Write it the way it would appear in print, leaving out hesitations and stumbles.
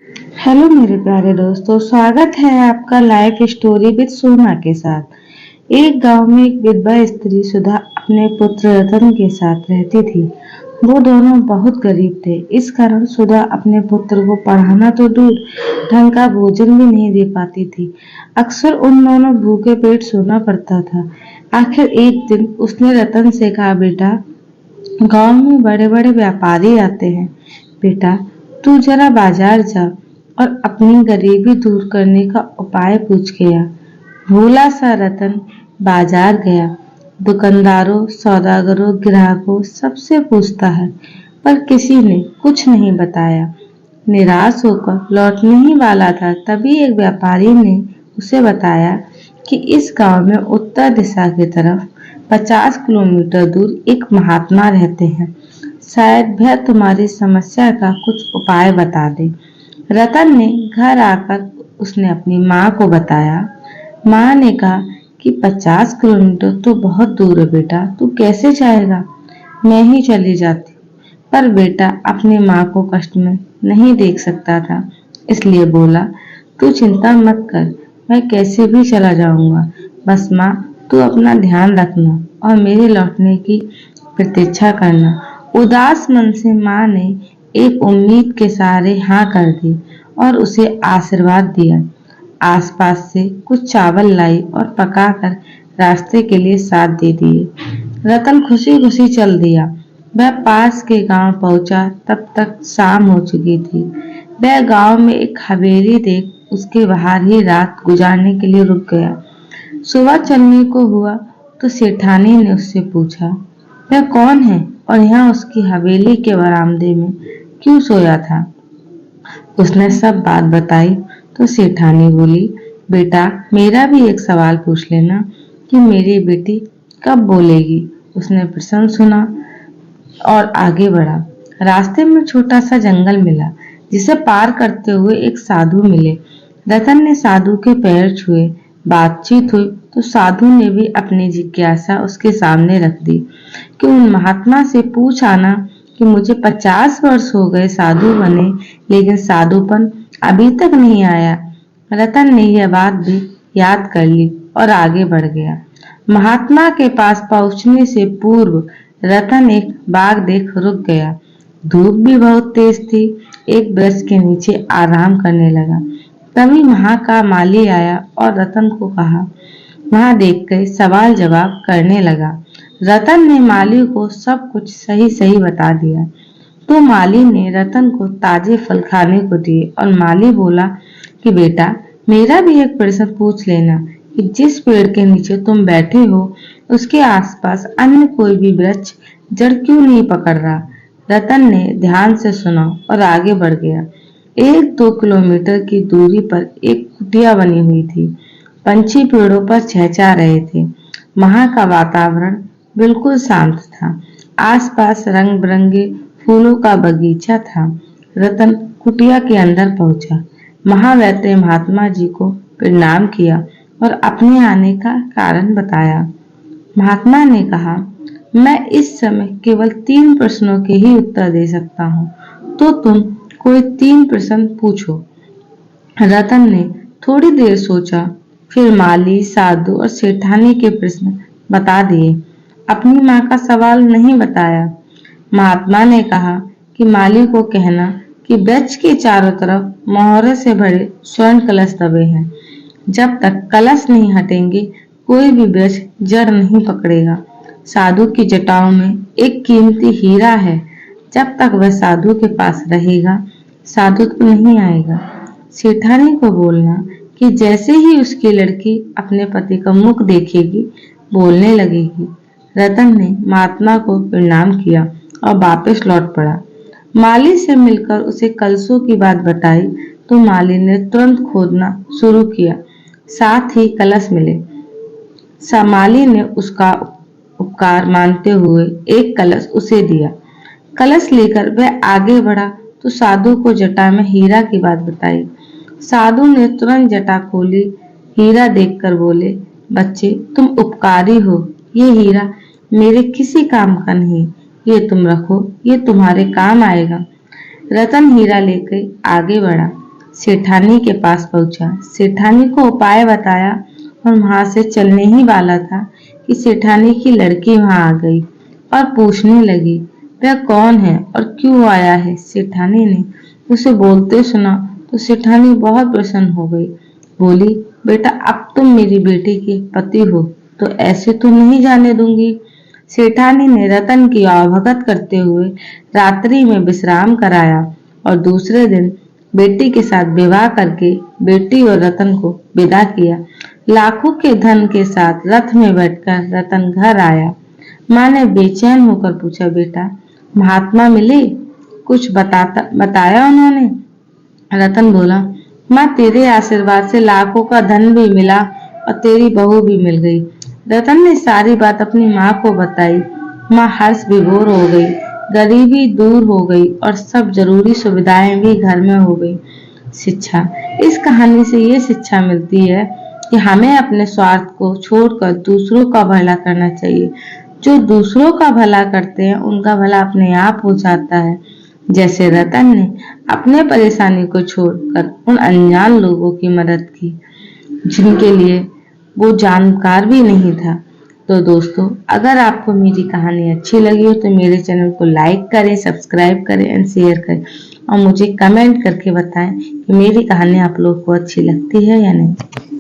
Hello मेरे प्यारे दोस्तों, स्वागत है आपका लाइफ स्टोरी विद सोना के साथ। एक गांव में एक विधवा स्त्री सुधा अपने पुत्र रतन के साथ रहती थी। वो दोनों बहुत गरीब थे। इस कारण सुधा अपने पुत्र को पढ़ाना तो दूर, ढंग का भोजन भी नहीं दे पाती थी। अक्सर उन दोनों भूखे पेट सोना पड़ता था। आखिर एक दिन उसने रतन से कहा, बेटा, गांव में बड़े बड़े व्यापारी आते हैं। बेटा, तू जरा बाजार जा और अपनी गरीबी दूर करने का उपाय पूछ के आ। भोला सा रतन बाजार गया। दुकानदारों, सौदागरों, ग्राहकों सबसे पूछता है, पर किसी ने कुछ नहीं बताया। निराश होकर लौटने ही वाला था, तभी एक व्यापारी ने उसे बताया कि इस गांव में उत्तर दिशा की तरफ 50 किलोमीटर दूर एक महात्मा रहते हैं। शायद वह तुम्हारी समस्या का कुछ उपाय बता दे। रतन ने घर आकर उसने अपनी माँ को बताया। माँ ने कहा कि 50 किलोमीटर तो बहुत दूर है बेटा, तू कैसे जाएगा? मैं ही चली जाती। पर बेटा अपनी माँ को कष्ट में नहीं देख सकता था, इसलिए बोला, तू चिंता मत कर, मैं कैसे भी चला जाऊंगा। बस माँ, तू अपना ध्यान रखना और मेरे लौटने की प्रतीक्षा करना। उदास मन से माँ ने एक उम्मीद के सहारे हाँ कर दी और उसे आशीर्वाद दिया। आसपास से कुछ चावल लाई और पकाकर रास्ते के लिए साथ दे दिए। रतन खुशी खुशी चल दिया। वह पास के गांव पहुंचा, तब तक शाम हो चुकी थी। वह गांव में एक हवेली देख उसके बाहर ही रात गुजारने के लिए रुक गया। सुबह चलने को हुआ तो सेठानी ने उससे पूछा, वह कौन है और यहाँ उसकी हवेली के बरामदे में क्यों सोया था? उसने सब बात बताई तो सेठानी बोली, बेटा, मेरा भी एक सवाल पूछ लेना कि मेरी बेटी कब बोलेगी। उसने प्रश्न सुना और आगे बढ़ा। रास्ते में छोटा सा जंगल मिला, जिसे पार करते हुए एक साधु मिले। रतन ने साधु के पैर छुए। बातचीत हुई तो साधु ने भी अपनी जिज्ञासा उसके सामने रख दी कि उन महात्मा से पूछ आना कि मुझे 50 वर्ष हो गए साधु बने, लेकिन साधुपन अभी तक नहीं आया। रतन ने यह बात भी याद कर ली और आगे बढ़ गया। महात्मा के पास पहुंचने से पूर्व रतन एक बाग देख रुक गया। धूप भी बहुत तेज थी। एक वृक्ष के नीचे आराम करने लगा। तभी वहां का माली आया और रतन को कहा, वहां देखकर सवाल जवाब करने लगा। रतन ने माली को सब कुछ सही सही बता दिया। तो माली ने रतन को ताजे फल खाने को दिए और माली बोला कि बेटा, मेरा भी एक प्रश्न पूछ लेना कि जिस पेड़ के नीचे तुम बैठे हो उसके आसपास अन्य कोई भी वृक्ष जड़ क्यों नहीं पकड़ रहा? रतन ने ध्यान से सुना और आगे बढ़ गया। 1-2 किलोमीटर की दूरी पर एक कुटिया बनी हुई थी। पंछी पेड़ों पर चहचहा रहे थे। वहां का वातावरण बिल्कुल शांत था। आसपास रंग बिरंगे फूलों का बगीचा था। रतन कुटिया के अंदर पहुंचा। वहां बैठे महात्मा जी को प्रणाम किया और अपने आने का कारण बताया। महात्मा ने कहा, मैं इस समय केवल 3 प्रश्नों के ही उत्तर दे सकता हूँ, तो तुम कोई 3 प्रश्न पूछो। रतन ने थोड़ी देर सोचा, फिर माली, साधु और सेठानी के प्रश्न बता दिए। अपनी माँ का सवाल नहीं बताया। महात्मा ने कहा कि माली को कहना कि वृक्ष के चारों तरफ मोहरे से भरे स्वर्ण कलश दबे हैं। जब तक कलश नहीं हटेंगे, कोई भी वृक्ष जड़ नहीं पकड़ेगा। साधु की जटाओं में एक कीमती हीरा है। जब तक वह साधु के पास रहेगा, साधु तो नहीं आएगा। सेठानी को बोलना कि जैसे ही उसकी लड़की अपने पति का मुख देखेगी, बोलने लगेगी। रतन ने महात्मा को प्रणाम किया और वापस लौट पड़ा। माली से मिलकर उसे कलशों की बात बताई तो माली ने तुरंत खोदना शुरू किया। साथ ही कलश मिले। माली ने उसका उपकार मानते हुए एक कलश उसे दिया। कलश लेकर वह आगे बढ़ा तो साधु को जटा में हीरा की बात बताई। साधु ने तुरंत जटा खोली। हीरा देखकर बोले, बच्चे, तुम उपकारी हो। ये हीरा मेरे किसी काम का नहीं, ये तुम रखो, ये तुम्हारे काम आएगा। रतन हीरा लेकर आगे बढ़ा। सेठानी के पास पहुंचा। सेठानी को उपाय बताया और वहां से चलने ही वाला था कि सेठानी की लड़की वहां आ गई और पूछने लगी, वह कौन है और क्यों आया है। सेठानी ने उसे बोलते सुना तो सेठानी बहुत प्रसन्न हो गई। बोली, बेटा अब तुम मेरी बेटी के पति हो तो ऐसे तो नहीं जाने दूंगी। सेठानी ने रतन की आवभगत करते हुए रात्रि में विश्राम कराया और दूसरे दिन बेटी के साथ विवाह करके बेटी और रतन को विदा किया। लाखों के धन के साथ रथ में बैठकर रतन घर आया। माँ ने बेचैन होकर पूछा, बेटा महात्मा मिले? कुछ बताया उन्होंने? रतन बोला, माँ तेरे आशीर्वाद से लाखों का धन भी मिला और तेरी बहू भी मिल गई। रतन ने सारी बात अपनी माँ को बताई। माँ हर्ष विभोर हो गई, गरीबी दूर हो गई और सब जरूरी सुविधाएं भी घर में हो गई। शिक्षा, इस कहानी से ये शिक्षा मिलती है कि हमें अपने स्वार्थ को छोड़कर दूसरों का भला करना चाहिए। जो दूसरों का भला करते हैं उनका भला अपने आप हो जाता है। जैसे रतन ने अपने परेशानी को छोड़कर उन अनजान लोगों की मदद की जिनके लिए वो जानकार भी नहीं था। तो दोस्तों, अगर आपको मेरी कहानी अच्छी लगी हो तो मेरे चैनल को लाइक करें, सब्सक्राइब करें एंड शेयर करें और मुझे कमेंट करके बताएं कि मेरी कहानी आप लोग को अच्छी लगती है या नहीं।